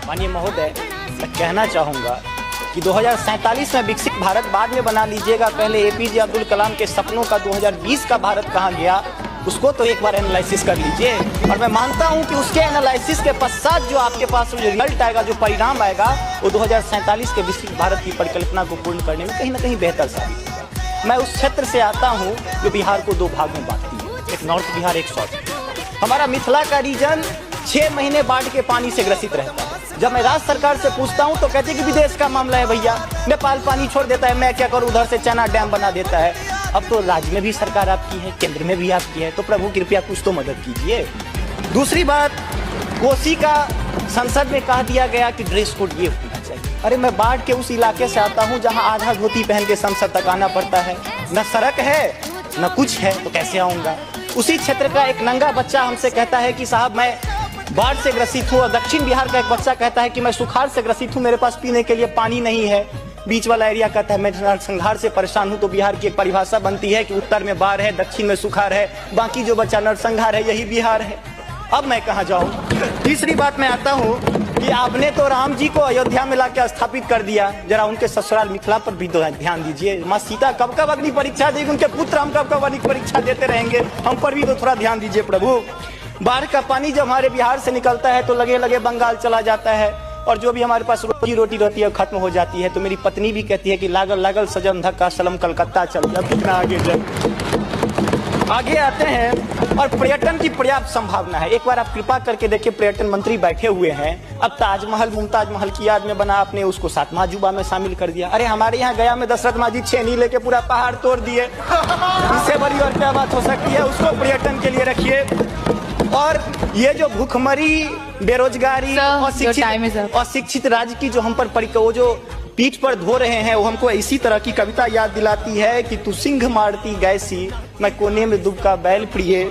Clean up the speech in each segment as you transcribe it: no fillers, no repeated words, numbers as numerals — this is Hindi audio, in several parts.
माननीय महोदय, मैं कहना चाहूँगा कि 2047 में विकसित भारत बाद में बना लीजिएगा, पहले एपीजे अब्दुल कलाम के सपनों का 2020 का भारत कहाँ गया उसको तो एक बार एनालिसिस कर लीजिए। और मैं मानता हूं कि उसके एनालिसिस के पश्चात जो आपके पास जो रिजल्ट आएगा, जो परिणाम आएगा, वो 2047 के विकसित भारत की परिकल्पना को पूर्ण करने में कहीं ना कहीं बेहतर साबित होगा। मैं उस क्षेत्र से आता हूं जो बिहार को दो भाग में बांटती है, एक नॉर्थ बिहार, एक साउथ। हमारा मिथिला का रीजन 6 महीने बाढ़ के पानी से ग्रसित रहता है। जब मैं राज्य सरकार से पूछता हूं तो कहते हैं कि विदेश का मामला है भैया, नेपाल पानी छोड़ देता है, मैं क्या करूं, उधर से चना डैम बना देता है। अब तो राज्य में भी सरकार आपकी है, केंद्र में भी आपकी है, तो प्रभु कृपया कुछ तो मदद कीजिए। दूसरी बात, कोसी का संसद में कह दिया गया कि ड्रेस कोड ये होना चाहिए। अरे मैं बाढ़ के उस इलाके से आता हूं जहां आधा धोती पहन के संसद तक आना पड़ता है, न सड़क है न कुछ है, तो कैसे आऊंगा। उसी क्षेत्र का एक नंगा बच्चा हमसे कहता है कि साहब मैं बाढ़ से ग्रसित हूँ, और दक्षिण बिहार का एक बच्चा कहता है कि मैं सुखाड़ से ग्रसित हूँ, मेरे पास पीने के लिए पानी नहीं है। बीच वाला एरिया कहता है मैं नरसंहार से परेशान हूँ। तो बिहार की एक परिभाषा बनती है कि उत्तर में बाढ़ है, दक्षिण में सुखाड़ है, बाकी जो बचा नरसंहार है, यही बिहार है। अब मैं कहाँ जाऊँ। तीसरी बात मैं आता हूँ कि आपने तो राम जी को अयोध्या में लाके स्थापित कर दिया, जरा उनके ससुराल मिथिला पर भी ध्यान दीजिए। माँ सीता कब कब अग्नि परीक्षा देगी, उनके पुत्र हम कब कब अग्नि परीक्षा देते रहेंगे, हम पर भी तो थोड़ा ध्यान दीजिए प्रभु। बाढ़ का पानी जब हमारे बिहार से निकलता है तो लगे लगे बंगाल चला जाता है, और जो भी हमारे पास रोजी रोटी रहती है खत्म हो जाती है। तो मेरी पत्नी भी कहती है कि लागल लागल सजन धक्का सलम कलकत्ता चल गया, कितना आगे जब आगे आते हैं। और पर्यटन की पर्याप्त संभावना है। एक बार आप कृपा करके देखिए, पर्यटन मंत्री बैठे हुए हैं। अब ताजमहल मुमताज महल की याद में बना, आपने उसको 7वां अजूबा में शामिल कर दिया। अरे हमारे यहाँ गया में दशरथ मांझी छेनी लेके पूरा पहाड़ तोड़ दिए, इससे बड़ी और क्या बात हो सकती है। उसको पर्यटन के लिए रखिए। और ये जो भूखमरी, बेरोजगारी, अशिक्षित राज्य की जो हम पर वो जो पीठ पर धो रहे हैं, वो हमको इसी तरह की कविता याद दिलाती है कि तू सिंह मारती गैसी, मैं कोने में दुबका बैल प्रिय,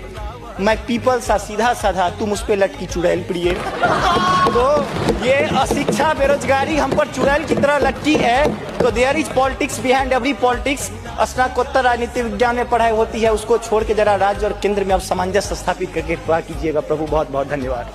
मैं पीपल सा सीधा साधा, तुम उस पे लटकी चुड़ैल प्रिय। तो ये अशिक्षा, बेरोजगारी हम पर चुड़ैल की तरह लटकी है। तो there is politics behind every politics. स्नातकोत्तर राजनीति विज्ञान में पढ़ाई होती है, उसको छोड़ के जरा राज्य और केंद्र में अब सामंजस्य स्थापित करके कीजिएगा प्रभु। बहुत बहुत धन्यवाद।